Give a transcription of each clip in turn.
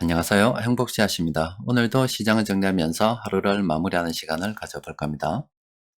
안녕하세요. 행복씨앗입니다. 오늘도 시장을 정리하면서 하루를 마무리하는 시간을 가져볼 겁니다.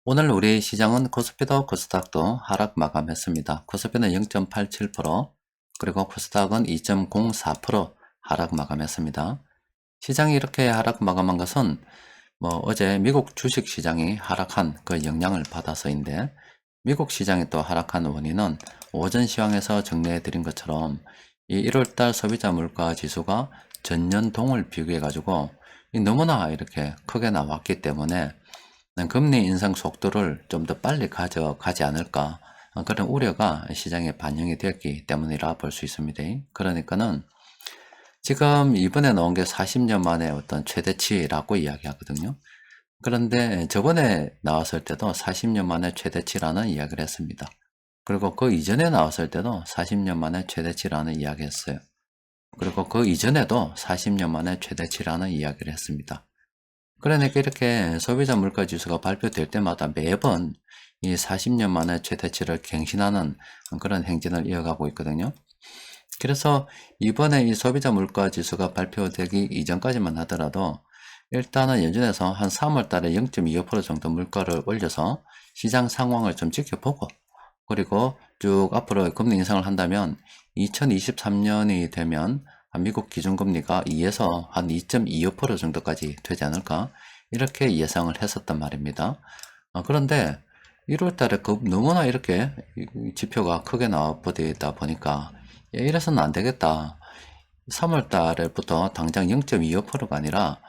오늘 우리 시장은 코스피도 코스닥도 하락 마감했습니다. 코스피는 0.87%, 그리고 코스닥은 2.04% 하락 마감했습니다. 시장이 이렇게 하락 마감한 것은 어제 미국 주식 시장이 하락한 그 영향을 받아서인데, 미국 시장이 또 하락한 원인은 오전 시황에서 정리해 드린 것처럼 이 1월달 소비자 물가 지수가 전년 동을 비교해 가지고 너무나 이렇게 크게 나왔기 때문에 금리 인상 속도를 좀 더 빨리 가져가지 않을까, 그런 우려가 시장에 반영이 되었기 때문이라 볼 수 있습니다. 그러니까는 지금 이번에 나온 게 40년 만에 어떤 최대치라고 이야기하거든요. 그런데 저번에 나왔을 때도 40년 만에 최대치라는 이야기를 했습니다. 그리고 그 이전에 나왔을 때도 40년 만에 최대치라는 이야기를 했어요. 그리고 그 이전에도 40년 만에 최대치라는 이야기를 했습니다. 그러니까 이렇게 소비자 물가 지수가 발표될 때마다 매번 이 40년 만에 최대치를 갱신하는 그런 행진을 이어가고 있거든요. 그래서 이번에 이 소비자 물가 지수가 발표되기 이전까지만 하더라도 일단은 연준에서 한 3월 달에 0.25% 정도 물가를 올려서 시장 상황을 좀 지켜보고, 그리고 쭉 앞으로 금리 인상을 한다면 2023년이 되면 미국 기준금리가 2에서 한 2.25% 정도까지 되지 않을까, 이렇게 예상을 했었단 말입니다. 그런데 1월 달에 너무나 이렇게 지표가 크게 나와버리다 보니까 이래서는 안 되겠다. 3월 달부터 당장 0.25%가 아니라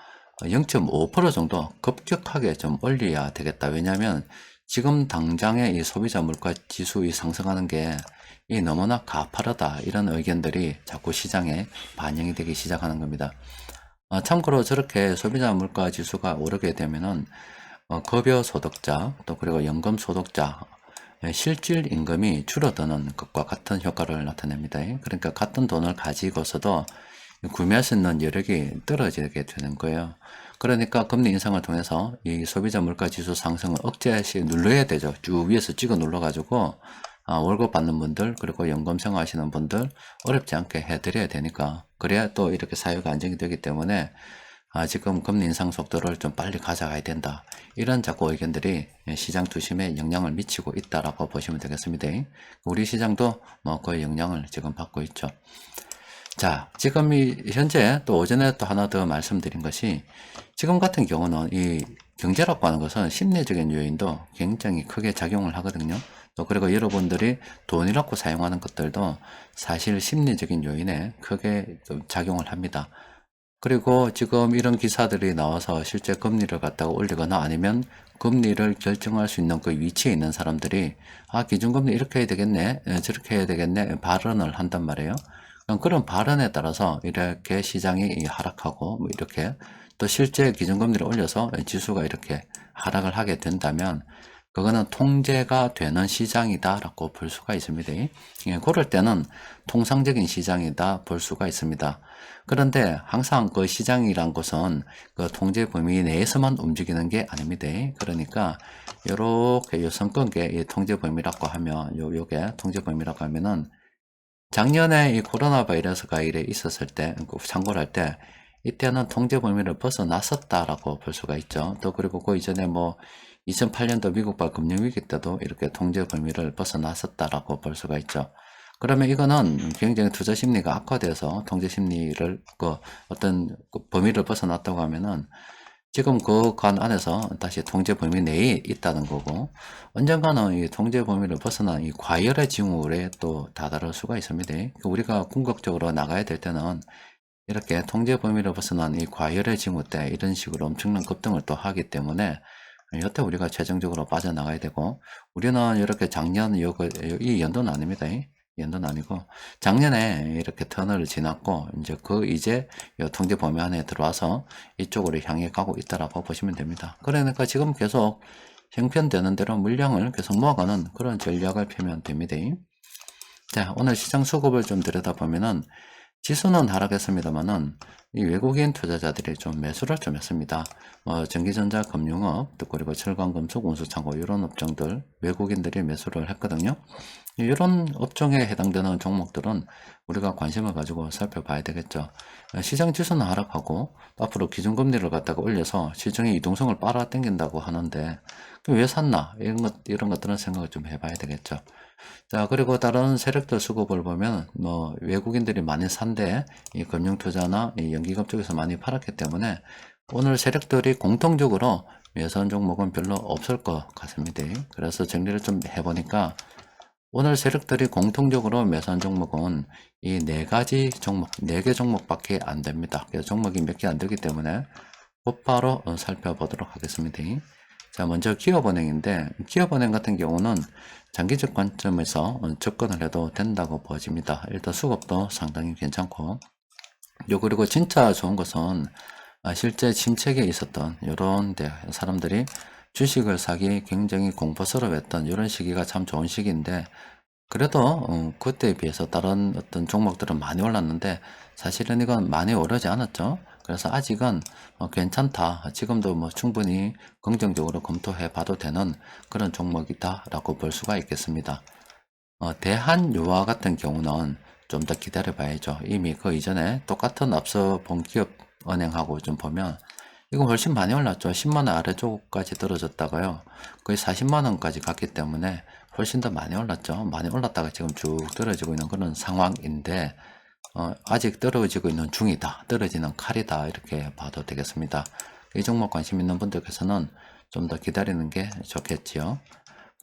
0.5% 정도 급격하게 좀 올려야 되겠다. 왜냐하면 지금 당장의 이 소비자 물가 지수 상승하는 게 너무나 가파르다, 이런 의견들이 자꾸 시장에 반영이 되기 시작하는 겁니다. 참고로 저렇게 소비자 물가 지수가 오르게 되면은 급여 소득자, 또 그리고 연금 소득자 실질 임금이 줄어드는 것과 같은 효과를 나타냅니다. 그러니까 같은 돈을 가지고서도 구매할 수 있는 여력이 떨어지게 되는 거예요. 그러니까 금리 인상을 통해서 이 소비자 물가 지수 상승을 억제시 눌러야 되죠. 쭉 위에서 찍어 눌러가지고 월급 받는 분들, 그리고 연금 생활하시는 분들 어렵지 않게 해드려야 되니까, 그래야 또 이렇게 사회가 안정이 되기 때문에 지금 금리 인상 속도를 좀 빨리 가져가야 된다, 이런 자꾸 의견들이 시장 투심에 영향을 미치고 있다라고 보시면 되겠습니다. 우리 시장도 그 영향을 지금 받고 있죠. 자, 지금 현재 또 오전에 또 하나 더 말씀드린 것이, 지금 같은 경우는 이 경제라고 하는 것은 심리적인 요인도 굉장히 크게 작용을 하거든요. 또 그리고 여러분들이 돈이라고 사용하는 것들도 사실 심리적인 요인에 크게 좀 작용을 합니다. 그리고 지금 이런 기사들이 나와서 실제 금리를 갖다가 올리거나 아니면 금리를 결정할 수 있는 그 위치에 있는 사람들이 기준금리 이렇게 해야 되겠네, 저렇게 해야 되겠네 발언을 한단 말이에요. 그런 발언에 따라서 이렇게 시장이 하락하고 이렇게 또 실제 기준금리를 올려서 지수가 이렇게 하락을 하게 된다면 그거는 통제가 되는 시장이다라고 볼 수가 있습니다. 그럴 때는 통상적인 시장이다 볼 수가 있습니다. 그런데 항상 그 시장이란 것은 그 통제 범위 내에서만 움직이는 게 아닙니다. 그러니까 요렇게 요 선권계 통제 범위라고 하면 요게 통제 범위라고 하면은 작년에 이 코로나 바이러스가 이래 있었을 때, 참고를 할 때, 이때는 통제 범위를 벗어났었다라고 볼 수가 있죠. 또 그리고 그 이전에 2008년도 미국발 금융위기 때도 이렇게 통제 범위를 벗어났었다라고 볼 수가 있죠. 그러면 이거는 굉장히 투자 심리가 악화돼서 통제 심리를 어떤 범위를 벗어났다고 하면은 지금 그 관 안에서 다시 통제 범위 내에 있다는 거고, 언젠가는 이 통제 범위를 벗어난 이 과열의 징후에 또 다다를 수가 있습니다. 우리가 궁극적으로 나가야 될 때는 이렇게 통제 범위를 벗어난 이 과열의 징후 때 이런 식으로 엄청난 급등을 또 하기 때문에 이때 우리가 최종적으로 빠져나가야 되고, 우리는 이렇게 작년 이 연도는 아닙니다. 연도는 아니고 작년에 이렇게 터널을 지났고 이제 통제 범위 안에 들어와서 이쪽으로 향해 가고 있다라고 보시면 됩니다. 그러니까 지금 계속 형편되는 대로 물량을 계속 모아가는 그런 전략을 펴면 됩니다. 자, 오늘 시장 수급을 좀 들여다보면은 지수는 하락했습니다만은 이 외국인 투자자들이 좀 매수를 좀 했습니다. 전기전자, 금융업, 또 그리고 철강, 금속, 운수창고 이런 업종들 외국인들이 매수를 했거든요. 이런 업종에 해당되는 종목들은 우리가 관심을 가지고 살펴봐야 되겠죠. 시장 지수는 하락하고 앞으로 기준금리를 갖다가 올려서 시중의 이동성을 빨아당긴다고 하는데 왜 샀나 이런 것들은 생각을 좀 해봐야 되겠죠. 자, 그리고 다른 세력들 수급을 보면 외국인들이 많이 산데 이 금융투자나 이 연기금 쪽에서 많이 팔았기 때문에 오늘 세력들이 공통적으로 매수한 종목은 별로 없을 것 같습니다. 그래서 정리를 좀 해보니까 오늘 세력들이 공통적으로 매수한 종목은 이 네 가지 종목, 4개 종목밖에 안 됩니다. 그래서 종목이 몇 개 안 되기 때문에 곧바로 살펴보도록 하겠습니다. 자, 먼저 기업은행인데, 기업은행 같은 경우는 장기적 관점에서 접근을 해도 된다고 보여집니다. 일단 수급도 상당히 괜찮고, 그리고 진짜 좋은 것은 실제 침체기에 있었던 이런 사람들이 주식을 사기 굉장히 공포스러워했던 이런 시기가 참 좋은 시기인데, 그래도 그때에 비해서 다른 어떤 종목들은 많이 올랐는데 사실은 이건 많이 오르지 않았죠. 그래서 아직은 괜찮다. 지금도 충분히 긍정적으로 검토해 봐도 되는 그런 종목이다 라고 볼 수가 있겠습니다. 대한유화 같은 경우는 좀 더 기다려 봐야죠. 이미 그 이전에 똑같은 앞서 본 기업은행하고 좀 보면 이거 훨씬 많이 올랐죠. 10만원 아래쪽까지 떨어졌다가요. 거의 40만원까지 갔기 때문에 훨씬 더 많이 올랐죠. 많이 올랐다가 지금 쭉 떨어지고 있는 그런 상황인데 아직 떨어지고 있는 중이다. 떨어지는 칼이다. 이렇게 봐도 되겠습니다. 이 종목 관심 있는 분들께서는 좀 더 기다리는 게 좋겠지요.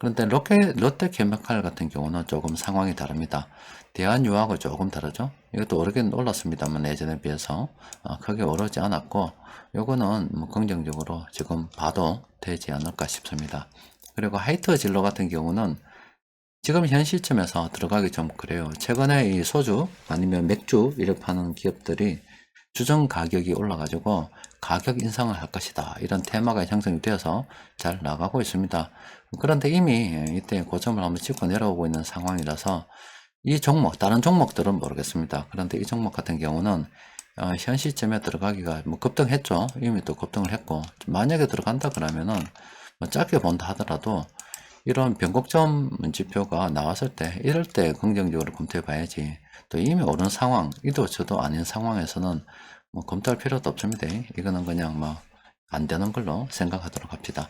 그런데 롯데케미칼 같은 경우는 조금 상황이 다릅니다. 대한유화하고 조금 다르죠. 이것도 오르긴 올랐습니다만 예전에 비해서 크게 오르지 않았고 요거는 긍정적으로 지금 봐도 되지 않을까 싶습니다. 그리고 하이트진로 같은 경우는 지금 현 시점에서 들어가기 좀 그래요. 최근에 이 소주 아니면 맥주 이렇게 파는 기업들이 주정 가격이 올라가지고 가격 인상을 할 것이다. 이런 테마가 형성이 되어서 잘 나가고 있습니다. 그런데 이미 이때 고점을 한번 찍고 내려오고 있는 상황이라서 이 종목, 다른 종목들은 모르겠습니다. 그런데 이 종목 같은 경우는 현 시점에 들어가기가 급등했죠. 이미 또 급등을 했고 만약에 들어간다 그러면은 짧게 본다 하더라도 이런 변곡점 지표가 나왔을 때 이럴 때 긍정적으로 검토해 봐야지 또 이미 오른 상황 이도 저도 아닌 상황에서는 검토할 필요도 없습니다. 이거는 그냥 안 되는 걸로 생각하도록 합시다.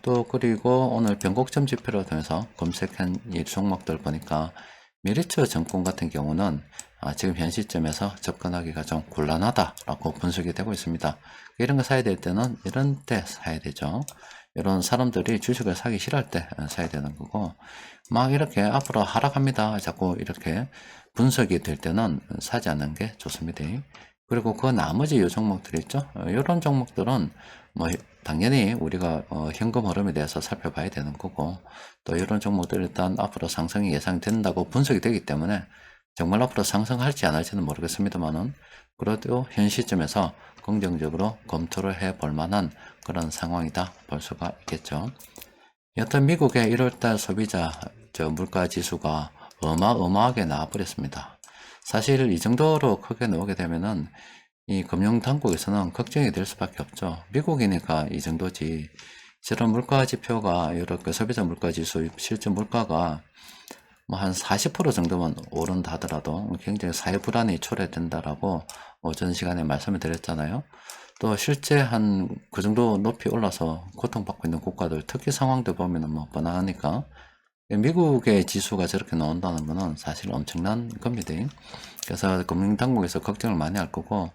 또 그리고 오늘 변곡점 지표를 통해서 검색한 이 종목들 보니까 메리츠 증권 같은 경우는 지금 현 시점에서 접근하기가 좀 곤란하다라고 분석이 되고 있습니다. 이런 거 사야 될 때는 이런 때 사야 되죠. 이런 사람들이 주식을 사기 싫어할 때 사야 되는 거고 막 이렇게 앞으로 하락합니다. 자꾸 이렇게 분석이 될 때는 사지 않는 게 좋습니다. 그리고 그 나머지 요 종목들 있죠. 이런 종목들은 당연히 우리가 현금 흐름에 대해서 살펴봐야 되는 거고 또 이런 종목들 일단 앞으로 상승이 예상된다고 분석이 되기 때문에 정말 앞으로 상승할지 안 할지는 모르겠습니다만은 그래도 현 시점에서 긍정적으로 검토를 해 볼 만한 그런 상황이다 볼 수가 있겠죠. 여튼 미국의 1월달 소비자 물가 지수가 어마어마하게 나와버렸습니다. 사실 이 정도로 크게 나오게 되면은 이 금융당국에서는 걱정이 될 수밖에 없죠. 미국이니까 이 정도지. 저런 물가 지표가 이렇게 소비자 물가 지수 실제 물가가 한 40% 정도만 오른다 하더라도 굉장히 사회 불안이 초래된다라고 오전 시간에 말씀을 드렸잖아요. 또 실제 한 그 정도 높이 올라서 고통받고 있는 국가들 특히 상황들 보면은 뻔하니까 미국의 지수가 저렇게 나온다는 거는 사실 엄청난 겁니다. 그래서 금융당국에서 걱정을 많이 할 거고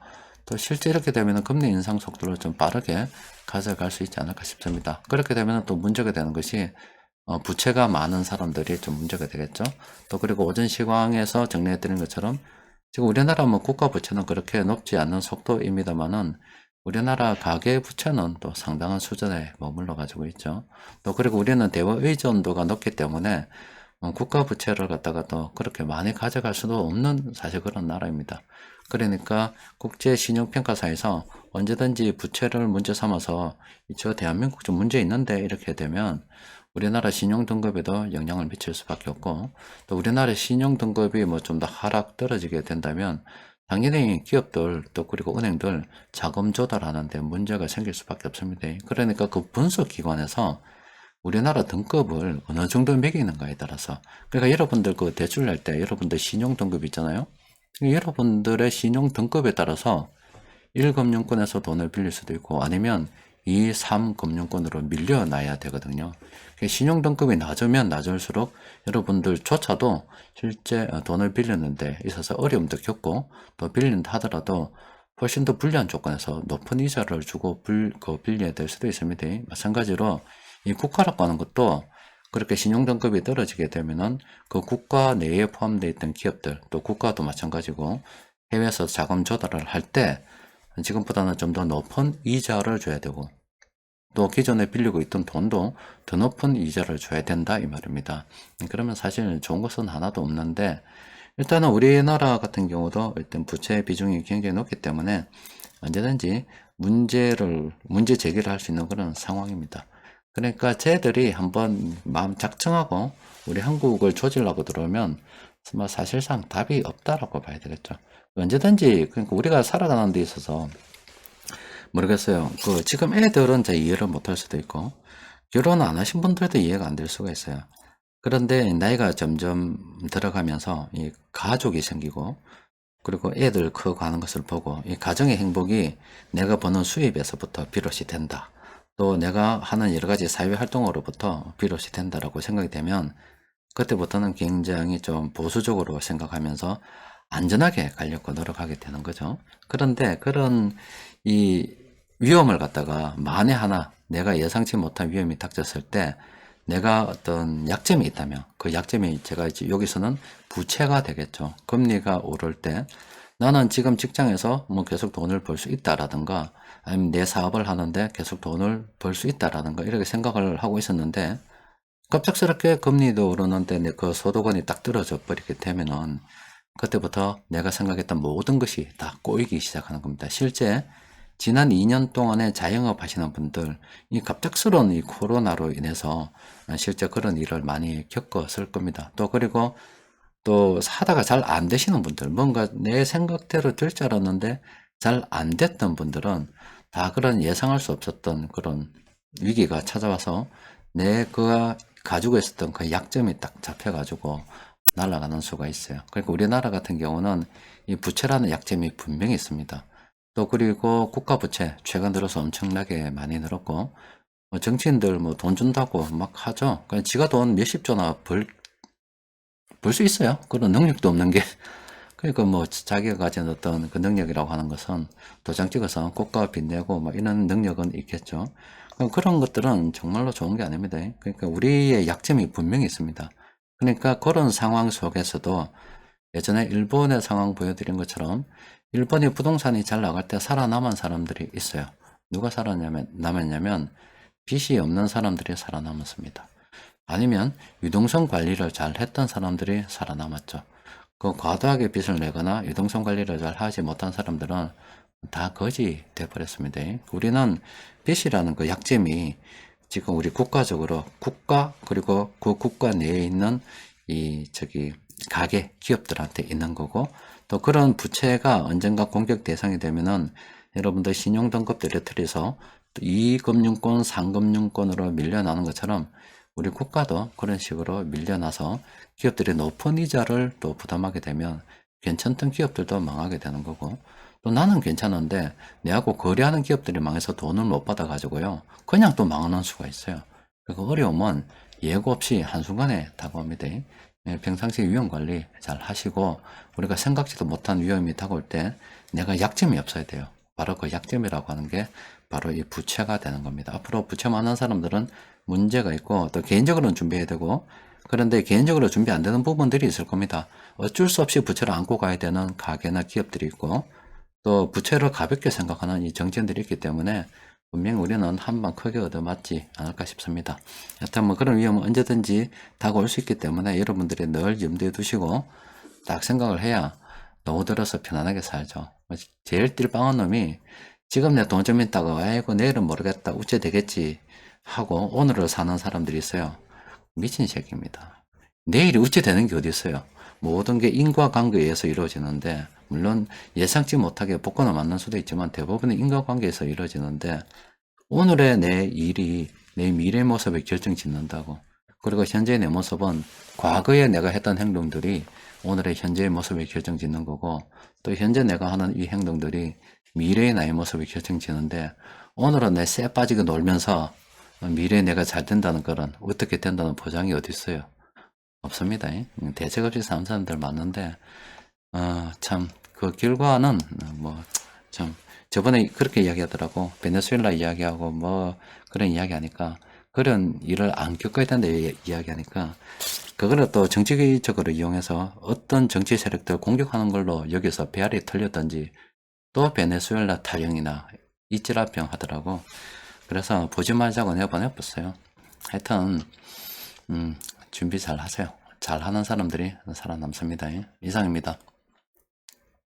또 실제 이렇게 되면 금리 인상 속도를 좀 빠르게 가져갈 수 있지 않을까 싶습니다. 그렇게 되면 또 문제가 되는 것이 부채가 많은 사람들이 좀 문제가 되겠죠. 또 그리고 오전 시황에서 정리해 드린 것처럼 지금 우리나라 국가 부채는 그렇게 높지 않는 속도입니다만은 우리나라 가계 부채는 또 상당한 수준에 머물러 가지고 있죠. 또 그리고 우리는 대외 의존도가 높기 때문에 국가 부채를 갖다가 또 그렇게 많이 가져갈 수도 없는 사실 그런 나라입니다. 그러니까 국제 신용평가사에서 언제든지 부채를 문제 삼아서 저 대한민국 좀 문제 있는데 이렇게 되면 우리나라 신용등급에도 영향을 미칠 수밖에 없고 또 우리나라 신용등급이 좀 더 하락 떨어지게 된다면 당연히 기업들 또 그리고 은행들 자금 조달하는데 문제가 생길 수밖에 없습니다. 그러니까 그 분석기관에서 우리나라 등급을 어느 정도 매기는가에 따라서, 그러니까 여러분들 그 대출 낼 때 여러분들 신용 등급 있잖아요. 여러분들의 신용 등급에 따라서 1금융권에서 돈을 빌릴 수도 있고 아니면 2, 3금융권으로 밀려나야 되거든요. 신용 등급이 낮으면 낮을수록 여러분들조차도 실제 돈을 빌리는 데 있어서 어려움도 겪고 또 빌린다 하더라도 훨씬 더 불리한 조건에서 높은 이자를 주고 빌려야 될 수도 있습니다. 마찬가지로 이 국가라고 하는 것도 그렇게 신용 등급이 떨어지게 되면은 그 국가 내에 포함되어 있던 기업들 또 국가도 마찬가지고 해외에서 자금 조달을 할 때 지금보다는 좀 더 높은 이자를 줘야 되고 또 기존에 빌리고 있던 돈도 더 높은 이자를 줘야 된다 이 말입니다. 그러면 사실 좋은 것은 하나도 없는데 일단은 우리나라 같은 경우도 일단 부채 비중이 굉장히 높기 때문에 언제든지 문제 제기를 할 수 있는 그런 상황입니다. 그러니까 쟤들이 한번 마음 작정하고 우리 한국을 조지려고 들어오면 뭐 사실상 답이 없다라고 봐야 되겠죠. 언제든지 그러니까 우리가 살아가는 데 있어서 모르겠어요. 그 지금 애들은 제 이해를 못할 수도 있고 결혼 안 하신 분들도 이해가 안 될 수가 있어요. 그런데 나이가 점점 들어가면서 이 가족이 생기고 그리고 애들 커가는 것을 보고 이 가정의 행복이 내가 버는 수입에서부터 비롯이 된다. 또 내가 하는 여러 가지 사회 활동으로부터 비롯이 된다라고 생각이 되면 그때부터는 굉장히 좀 보수적으로 생각하면서 안전하게 가려고 노력하게 되는 거죠. 그런데 그런 이 위험을 갖다가 만에 하나 내가 예상치 못한 위험이 닥쳤을 때 내가 어떤 약점이 있다면 그 약점이 제가 이제 여기서는 부채가 되겠죠. 금리가 오를 때 나는 지금 직장에서 뭐 계속 돈을 벌 수 있다라든가 아니면 내 사업을 하는데 계속 돈을 벌 수 있다라든가 이렇게 생각을 하고 있었는데 갑작스럽게 금리도 오르는데 내 그 소득원이 딱 떨어져 버리게 되면은 그때부터 내가 생각했던 모든 것이 다 꼬이기 시작하는 겁니다. 실제 지난 2년 동안에 자영업 하시는 분들, 이 갑작스러운 이 코로나로 인해서 실제 그런 일을 많이 겪었을 겁니다. 또 그리고 또 하다가 잘 안 되시는 분들, 뭔가 내 생각대로 될 줄 알았는데 잘 안 됐던 분들은 다 그런 예상할 수 없었던 그런 위기가 찾아와서 내가 가지고 있었던 그 약점이 딱 잡혀가지고 날아가는 수가 있어요. 그러니까 우리나라 같은 경우는 이 부채라는 약점이 분명히 있습니다. 또 그리고 국가 부채 최근 들어서 엄청나게 많이 늘었고 정치인들 뭐 돈 준다고 막 하죠. 그냥 지가 돈 몇십 조나 벌 수 있어요. 그런 능력도 없는 게. 그러니까 뭐 자기가 가진 어떤 그 능력이라고 하는 것은 도장 찍어서 국가 빚내고 막 이런 능력은 있겠죠. 그런 것들은 정말로 좋은 게 아닙니다. 그러니까 우리의 약점이 분명히 있습니다. 그러니까 그런 상황 속에서도 예전에 일본의 상황 보여드린 것처럼 일본이 부동산이 잘 나갈 때 살아남은 사람들이 있어요. 누가 살아남았냐면 빚이 없는 사람들이 살아남았습니다. 아니면 유동성 관리를 잘 했던 사람들이 살아남았죠. 그 과도하게 빚을 내거나 유동성 관리를 잘 하지 못한 사람들은 다 거지 돼버렸습니다. 우리는 빚이라는 그 약점이 지금 우리 국가적으로 국가 그리고 그 국가 내에 있는 가게 기업들한테 있는 거고 또 그런 부채가 언젠가 공격 대상이 되면은 여러분들 신용등급 떨어뜨려서 2금융권, 3금융권으로 밀려나는 것처럼 우리 국가도 그런 식으로 밀려나서 기업들이 높은 이자를 또 부담하게 되면 괜찮던 기업들도 망하게 되는 거고 또 나는 괜찮은데 내하고 거래하는 기업들이 망해서 돈을 못 받아 가지고요 그냥 또 망하는 수가 있어요. 그 어려움은 예고 없이 한순간에 다가옵니다. 평상시 위험 관리 잘 하시고 우리가 생각지도 못한 위험이 다가올 때 내가 약점이 없어야 돼요. 바로 그 약점이라고 하는 게 바로 이 부채가 되는 겁니다. 앞으로 부채 많은 사람들은 문제가 있고 또 개인적으로는 준비해야 되고 그런데 개인적으로 준비 안 되는 부분들이 있을 겁니다. 어쩔 수 없이 부채를 안고 가야 되는 가게나 기업들이 있고 또 부채를 가볍게 생각하는 이 정치인들이 있기 때문에 분명히 우리는 한 방 크게 얻어맞지 않을까 싶습니다. 여튼 뭐 그런 위험은 언제든지 다가올 수 있기 때문에 여러분들이 늘 염두에 두시고 딱 생각을 해야 노후 들어서 편안하게 살죠. 제일 띨빵한 놈이 지금 내 돈 좀 있다가 아이고 내일은 모르겠다 우째 되겠지 하고 오늘을 사는 사람들이 있어요. 미친 새끼입니다. 내일이 우째 되는 게 어디 있어요. 모든 게 인과관계에 의해서 이루어지는데, 물론 예상치 못하게 복권을 맞는 수도 있지만 대부분은 인과관계에서 이루어지는데, 오늘의 내 일이 내 미래 모습을 결정짓는다고. 그리고 현재의 내 모습은 과거에 내가 했던 행동들이 오늘의 현재의 모습을 결정짓는 거고, 또 현재 내가 하는 이 행동들이 미래의 나의 모습을 결정짓는데, 오늘은 내 쎄 빠지게 놀면서 미래에 내가 잘 된다는 거는, 어떻게 된다는 보장이 어디 있어요? 없습니다. 대책 없이 사는 사람들 많은데, 참, 그 결과는, 참, 저번에 그렇게 이야기하더라고. 베네수엘라 이야기하고, 그런 이야기 하니까, 그런 일을 안 겪어야 된다 이야기하니까, 그거를 또 정치적으로 이용해서 어떤 정치 세력들 공격하는 걸로 여기서 배알이 털렸던지, 또 베네수엘라 타령이나 이찌라병 하더라고. 그래서 보지 말자고 내보내봤어요. 하여튼, 준비 잘 하세요. 잘 하는 사람들이 살아남습니다. 이상입니다.